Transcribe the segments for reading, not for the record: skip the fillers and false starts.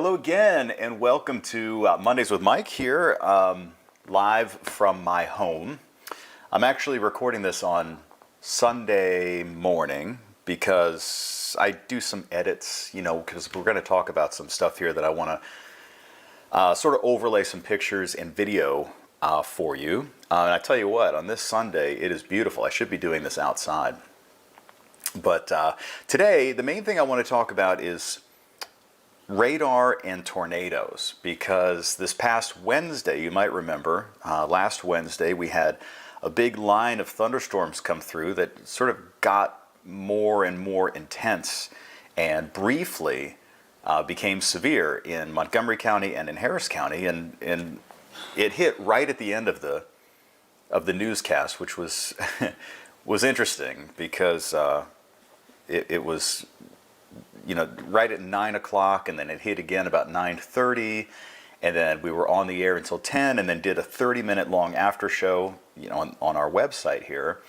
Hello again, and welcome to Mondays with Mike here, live from my home. I'm actually recording this on Sunday morning because I do some edits, because we're going to talk about some stuff here that I want to sort of overlay some pictures and video for you. And I tell you what, on this Sunday, it is beautiful. I should be doing this outside. But today, the main thing I want to talk about is radar and tornadoes, because this past Wednesday, you might remember, last Wednesday, we had a big line of thunderstorms come through that sort of got more and more intense and briefly became severe in Montgomery County and in Harris County, and it hit right at the end of the newscast, which was was interesting because it was right at 9 o'clock, and then it hit again about 9:30, and then we were on the air until 10, and then did a 30-minute long after show, on our website here,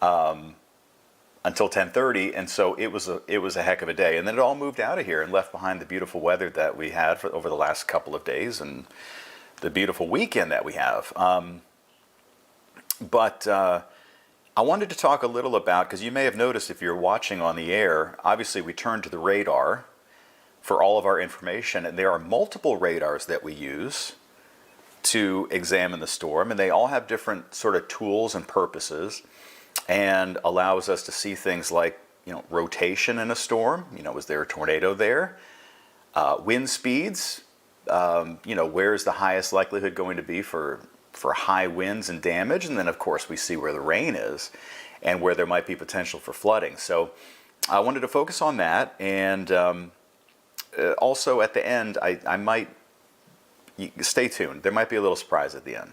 until 10:30, and so it was a heck of a day, and then it all moved out of here and left behind the beautiful weather that we had over the last couple of days and the beautiful weekend that we have. But I wanted to talk a little about, because you may have noticed if you're watching on the air, obviously we turn to the radar for all of our information, and there are multiple radars that we use to examine the storm, and they all have different sort of tools and purposes, and allows us to see things like, rotation in a storm, is there a tornado there? Wind speeds, where's the highest likelihood going to be for high winds and damage, and then of course we see where the rain is and where there might be potential for flooding. So I wanted to focus on that, and also at the end I might, stay tuned, there might be a little surprise at the end.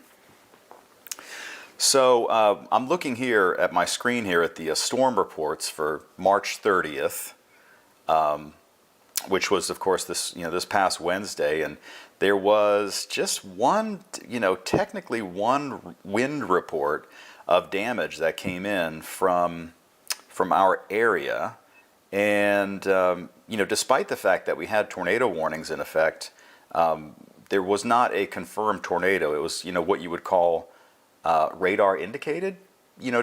So I'm looking here at my screen here at the storm reports for March 30th, which was of course this past Wednesday, and there was just one, technically one wind report of damage that came in from our area. And, despite the fact that we had tornado warnings in effect, there was not a confirmed tornado. It was, what you would call radar indicated,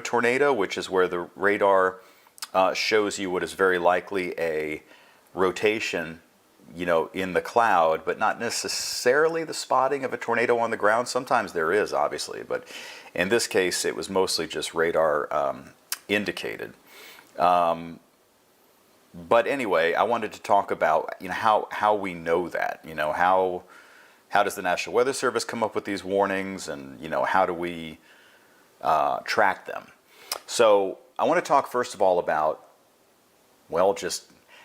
tornado, which is where the radar shows you what is very likely a rotation in the cloud, but not necessarily the spotting of a tornado on the ground. Sometimes there is, obviously, but in this case it was mostly just radar indicated. But anyway, I wanted to talk about how we know that, how does the National Weather Service come up with these warnings, and how do we track them? So I want to talk first of all about,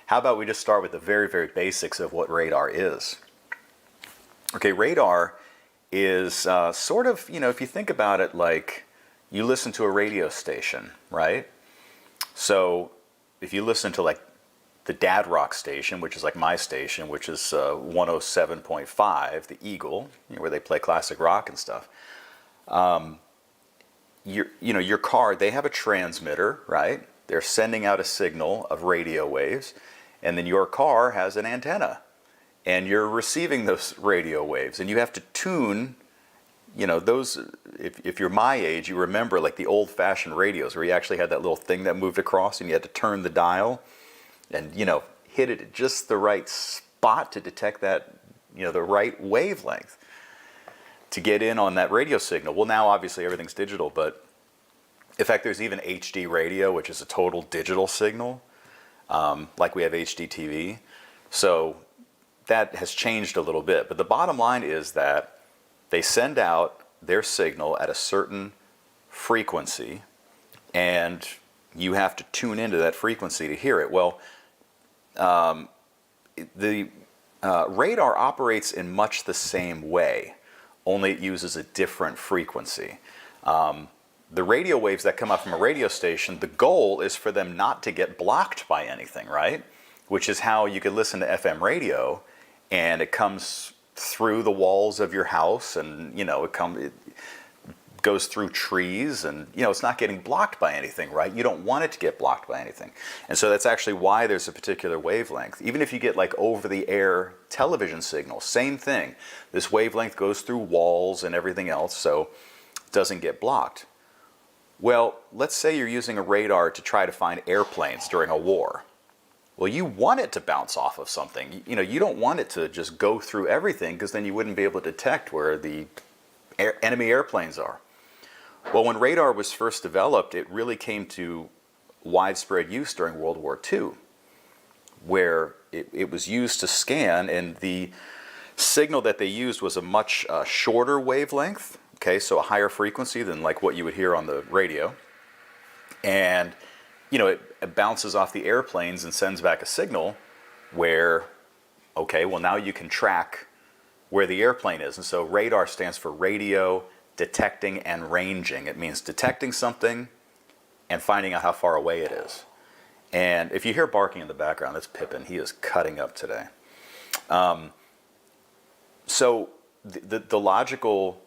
how about we just start with the very, very basics of what radar is? Okay, radar is sort of, if you think about it like you listen to a radio station, right? So if you listen to like the Dad Rock station, which is like my station, which is 107.5, the Eagle, where they play classic rock and stuff. Your car, they have a transmitter, right? They're sending out a signal of radio waves. And then your car has an antenna, and you're receiving those radio waves, and you have to tune, those, if you're my age, you remember like the old-fashioned radios where you actually had that little thing that moved across, and you had to turn the dial and, hit it at just the right spot to detect that, the right wavelength to get in on that radio signal. Well, now obviously everything's digital, but in fact there's even HD radio, which is a total digital signal. Like we have HD TV. So that has changed a little bit. But the bottom line is that they send out their signal at a certain frequency, and you have to tune into that frequency to hear it. Well, the radar operates in much the same way, only it uses a different frequency. The radio waves that come up from a radio station, the goal is for them not to get blocked by anything, right? Which is how you could listen to FM radio, and it comes through the walls of your house, and goes through trees, and it's not getting blocked by anything, right? You don't want it to get blocked by anything. And so that's actually why there's a particular wavelength. Even if you get like over-the-air television signals, same thing. This wavelength goes through walls and everything else, so it doesn't get blocked. Well, let's say you're using a radar to try to find airplanes during a war. Well, you want it to bounce off of something. You don't want it to just go through everything, because then you wouldn't be able to detect where the enemy airplanes are. Well, when radar was first developed, it really came to widespread use during World War II, where it was used to scan, and the signal that they used was a much shorter wavelength, okay, so a higher frequency than like what you would hear on the radio. And it bounces off the airplanes and sends back a signal where, okay, well now you can track where the airplane is. And so radar stands for radio detecting and ranging. It means detecting something and finding out how far away it is. And if you hear barking in the background, that's Pippin. He is cutting up today. So the logical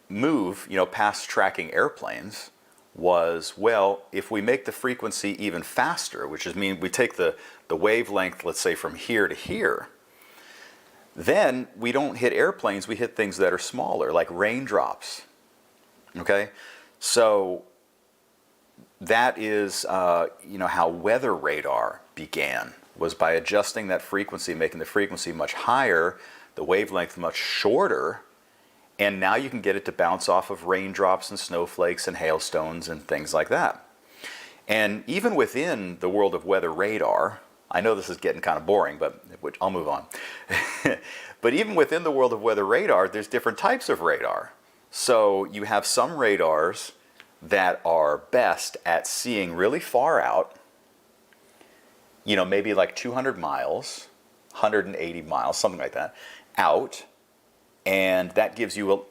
move, past tracking airplanes was, well, if we make the frequency even faster, which is mean we take the wavelength, let's say from here to here, then we don't hit airplanes, we hit things that are smaller, like raindrops. Okay? So that is, how weather radar began, was by adjusting that frequency, making the frequency much higher, the wavelength much shorter, and now you can get it to bounce off of raindrops and snowflakes and hailstones and things like that. And even within the world of weather radar, I know this is getting kind of boring, but I'll move on. But even within the world of weather radar, there's different types of radar. So you have some radars that are best at seeing really far out, maybe like 200 miles, 180 miles, something like that, out. And that gives you,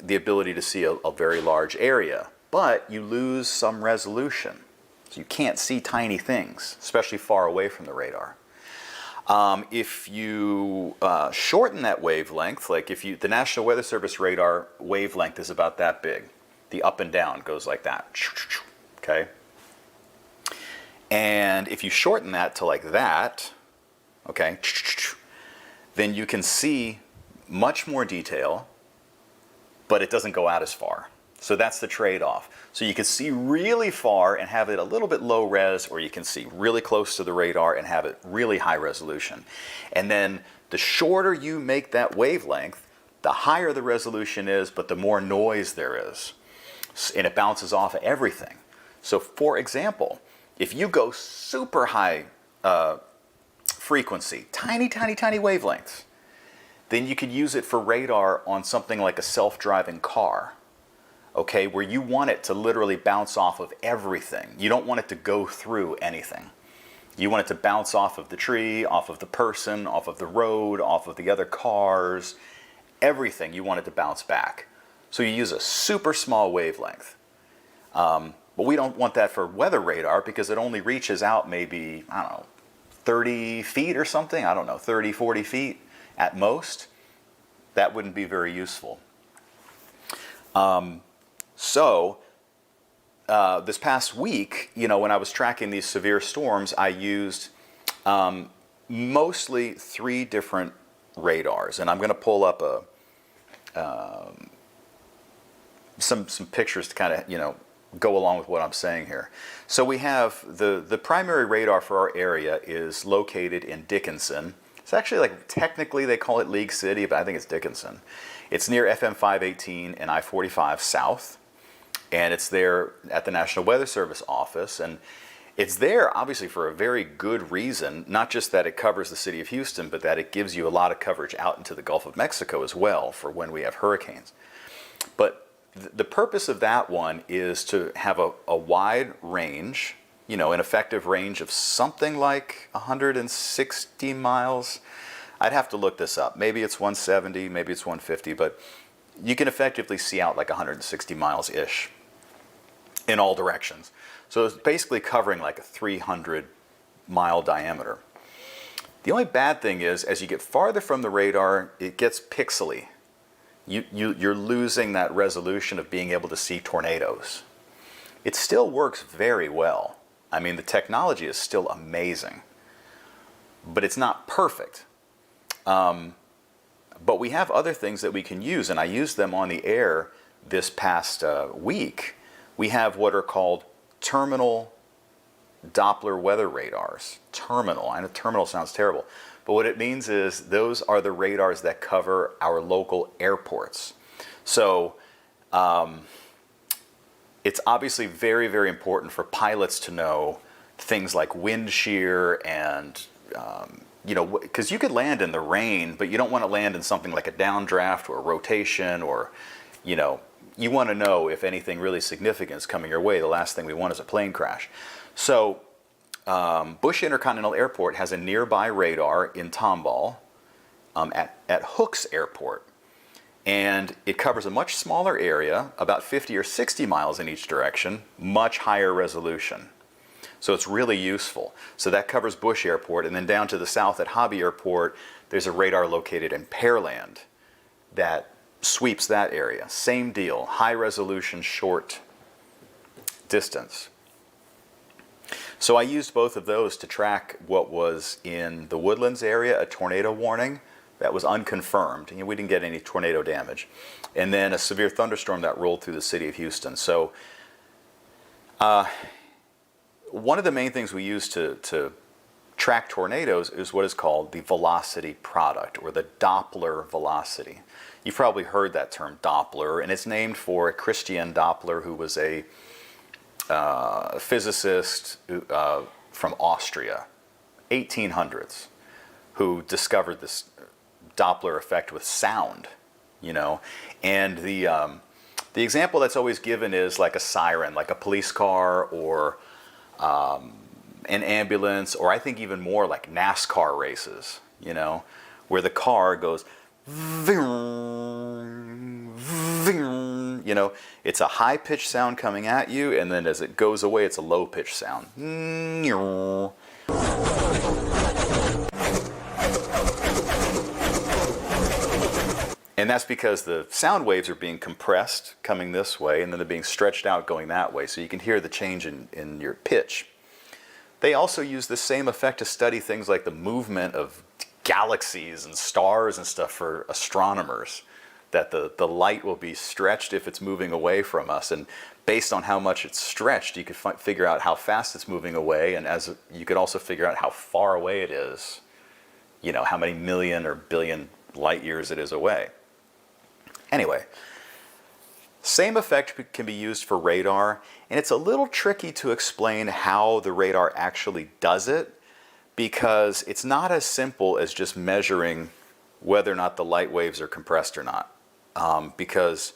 the ability to see a very large area. But you lose some resolution. So you can't see tiny things, especially far away from the radar. If you shorten that wavelength, like the National Weather Service radar wavelength is about that big. The up and down goes like that. Okay? And if you shorten that to like that, okay, then you can see much more detail, but it doesn't go out as far. So that's the trade-off. So you can see really far and have it a little bit low res, or you can see really close to the radar and have it really high resolution. And then the shorter you make that wavelength, the higher the resolution is, but the more noise there is. And it bounces off of everything. So for example, if you go super high frequency, tiny, tiny, tiny wavelengths, then you could use it for radar on something like a self-driving car, okay, where you want it to literally bounce off of everything. You don't want it to go through anything. You want it to bounce off of the tree, off of the person, off of the road, off of the other cars, everything you want it to bounce back. So you use a super small wavelength. But we don't want that for weather radar because it only reaches out maybe, 30 feet or something, 30, 40 feet. At most. That wouldn't be very useful. This past week, when I was tracking these severe storms, I used mostly 3 different radars. And I'm going to pull up some pictures to kind of, go along with what I'm saying here. So we have the primary radar for our area is located in Dickinson. It's actually technically they call it League City, but I think it's Dickinson. It's near FM 518 and I-45 South, and it's there at the National Weather Service office. And it's there obviously for a very good reason, not just that it covers the city of Houston, but that it gives you a lot of coverage out into the Gulf of Mexico as well for when we have hurricanes. But the purpose of that one is to have a wide range, an effective range of something like 160 miles. I'd have to look this up. Maybe it's 170, maybe it's 150, but you can effectively see out like 160 miles-ish in all directions. So it's basically covering like a 300-mile diameter. The only bad thing is, as you get farther from the radar, it gets pixely. you're losing that resolution of being able to see tornadoes. It still works very well. I mean, the technology is still amazing, but it's not perfect. But we have other things that we can use, and I used them on the air this past week. We have what are called terminal Doppler weather radars. Terminal, I know terminal sounds terrible, but what it means is those are the radars that cover our local airports. So it's obviously very, very important for pilots to know things like wind shear and, because you could land in the rain, but you don't want to land in something like a downdraft or a rotation or, you want to know if anything really significant is coming your way. The last thing we want is a plane crash. So Bush Intercontinental Airport has a nearby radar in Tomball at Hooks Airport. And it covers a much smaller area, about 50 or 60 miles in each direction, much higher resolution. So it's really useful. So that covers Bush Airport, and then down to the south at Hobby Airport, there's a radar located in Pearland that sweeps that area. Same deal, high resolution, short distance. So I used both of those to track what was in the Woodlands area, a tornado warning that was unconfirmed. We didn't get any tornado damage. And then a severe thunderstorm that rolled through the city of Houston. So one of the main things we use to track tornadoes is what is called the velocity product, or the Doppler velocity. You've probably heard that term Doppler, and it's named for Christian Doppler, who was a physicist from Austria, 1800s, who discovered this Doppler effect with sound, and the example that's always given is like a siren, like a police car or an ambulance, or I think even more like NASCAR races, where the car goes vroom, vroom, it's a high-pitched sound coming at you, and then as it goes away, it's a low-pitched sound. And that's because the sound waves are being compressed coming this way, and then they're being stretched out going that way, so you can hear the change in your pitch. They also use the same effect to study things like the movement of galaxies and stars and stuff for astronomers, that the light will be stretched if it's moving away from us, and based on how much it's stretched, you could figure out how fast it's moving away, and you could also figure out how far away it is, how many million or billion light years it is away. Anyway, same effect can be used for radar, and it's a little tricky to explain how the radar actually does it, because it's not as simple as just measuring whether or not the light waves are compressed or not, because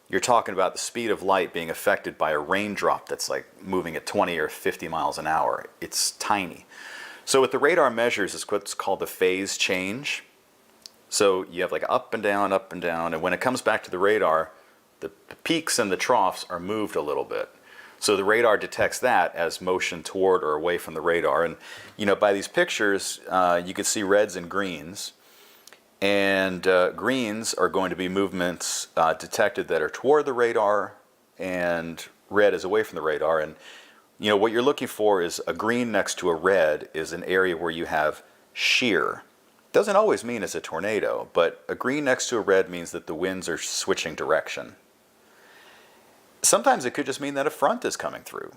you're talking about the speed of light being affected by a raindrop that's like moving at 20 or 50 miles an hour. It's tiny. So what the radar measures is what's called the phase change. So you have like up and down, and when it comes back to the radar, the peaks and the troughs are moved a little bit. So the radar detects that as motion toward or away from the radar. And by these pictures, you can see reds and greens. And greens are going to be movements detected that are toward the radar, and red is away from the radar. And what you're looking for is a green next to a red is an area where you have shear. Doesn't always mean it's a tornado, but a green next to a red means that the winds are switching direction. Sometimes it could just mean that a front is coming through,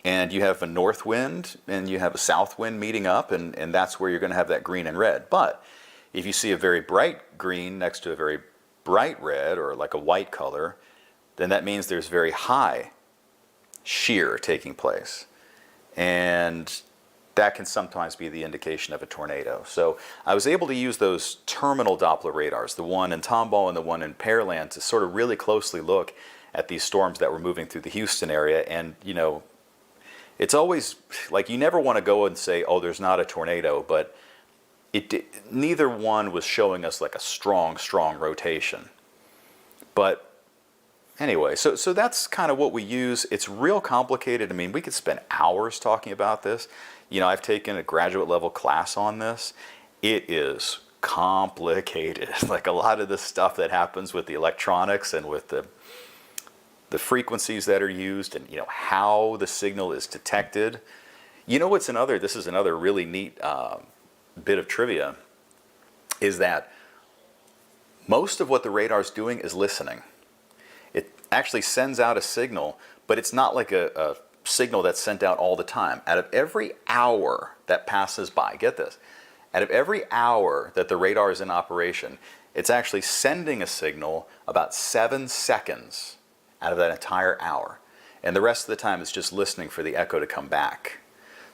and you have a north wind and you have a south wind meeting up, and that's where you're going to have that green and red. But if you see a very bright green next to a very bright red, or like a white color, then that means there's very high shear taking place, and that can sometimes be the indication of a tornado. So I was able to use those terminal Doppler radars, the one in Tomball and the one in Pearland, to sort of really closely look at these storms that were moving through the Houston area. And it's always like, you never want to go and say, oh, there's not a tornado, but neither one was showing us like a strong rotation. But anyway, so that's kind of what we use. It's real complicated. I mean, we could spend hours talking about this. I've taken a graduate level class on this. It is complicated. Like a lot of the stuff that happens with the electronics and with the frequencies that are used, and how the signal is detected. This is another really neat bit of trivia, is that most of what the radar is doing is listening. It actually sends out a signal, but it's not like a signal that's sent out all the time. Out of every hour that passes by, get this, out of every hour that the radar is in operation, it's actually sending a signal about 7 seconds out of that entire hour. And the rest of the time it's just listening for the echo to come back.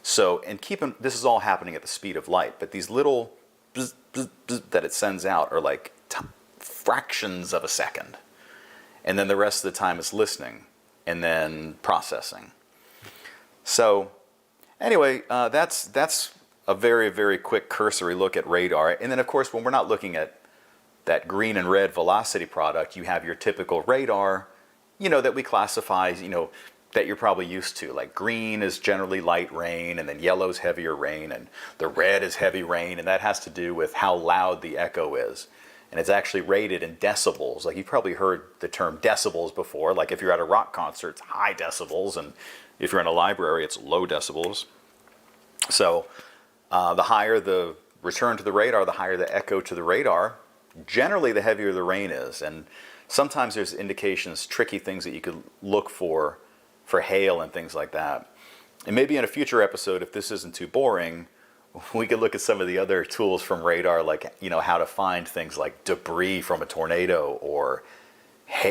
So, and this is all happening at the speed of light, but these little bzz, bzz, bzz that it sends out are like fractions of a second. And then the rest of the time it's listening and then processing. So anyway, that's a very, very quick cursory look at radar. And then of course, when we're not looking at that green and red velocity product, you have your typical radar, that we classify, that you're probably used to. Like green is generally light rain, and then yellow is heavier rain, and the red is heavy rain, and that has to do with how loud the echo is. And it's actually rated in decibels. Like you've probably heard the term decibels before. Like if you're at a rock concert, it's high decibels, and if you're in a library, it's low decibels. So the higher the return to the radar, the higher the echo to the radar. Generally, the heavier the rain is, and sometimes there's indications, tricky things that you could look for hail and things like that. And maybe in a future episode, if this isn't too boring, we could look at some of the other tools from radar, like how to find things like debris from a tornado or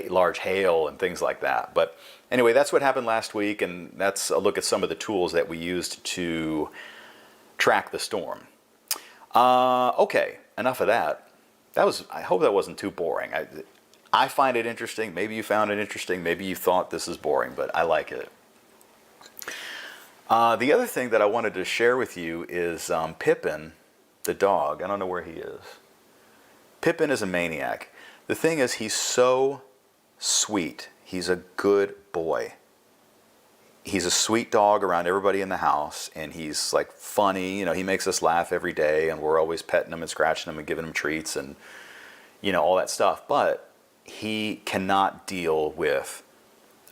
large hail and things like that. But anyway, that's what happened last week, and that's a look at some of the tools that we used to track the storm. Okay, enough of that. I hope that wasn't too boring. I find it interesting. Maybe you found it interesting. Maybe you thought this is boring, but I like it. The other thing that I wanted to share with you is Pippin, the dog. I don't know where he is. Pippin is a maniac. The thing is, he's so sweet. He's a good boy. He's a sweet dog around everybody in the house, and he's like funny. He makes us laugh every day, and we're always petting him and scratching him and giving him treats and all that stuff. But he cannot deal with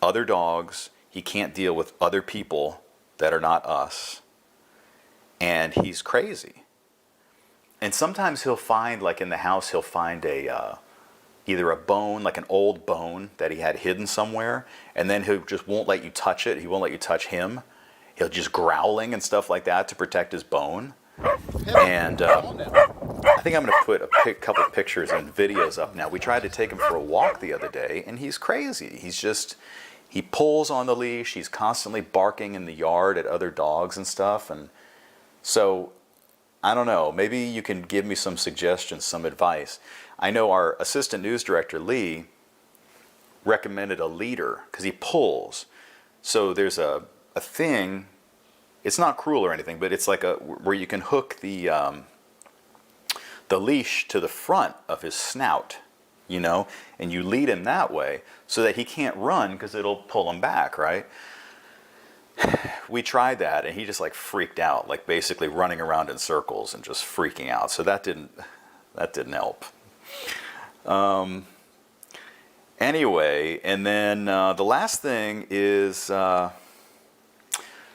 other dogs. He can't deal with other people that are not us. And he's crazy. And sometimes he'll find, like in the house, he'll find either a bone, like an old bone that he had hidden somewhere, and then he just won't let you touch it. He won't let you touch him. He'll just growling and stuff like that to protect his bone. And I think I'm going to put a couple of pictures and videos up now. We tried to take him for a walk the other day, and he's crazy. He pulls on the leash. He's constantly barking in the yard at other dogs and stuff. And so, I don't know. Maybe you can give me some suggestions, some advice. I know our assistant news director, Lee, recommended a leader because he pulls. So there's a thing. It's not cruel or anything, but it's like where you can hook the leash to the front of his snout, and you lead him that way so that he can't run because it'll pull him back, right? We tried that, and he just like freaked out, like basically running around in circles and just freaking out. So that didn't help. Anyway, and then the last thing is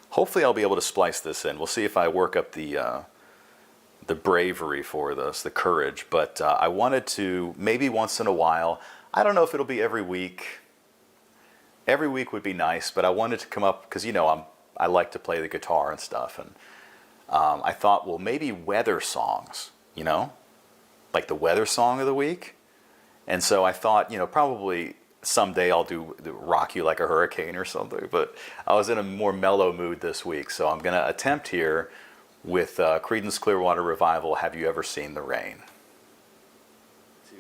hopefully I'll be able to splice this in. We'll see if I work up the bravery for this, the courage. But I wanted to, maybe once in a while, I don't know if it'll be every week. Every week would be nice, but I wanted to come up, because I like to play the guitar and stuff, and I thought, well, maybe weather songs, like the weather song of the week. And so I thought, probably someday I'll do Rock You Like a Hurricane or something, but I was in a more mellow mood this week, so I'm going to attempt here with Creedence Clearwater Revival, Have You Ever Seen the Rain? 2,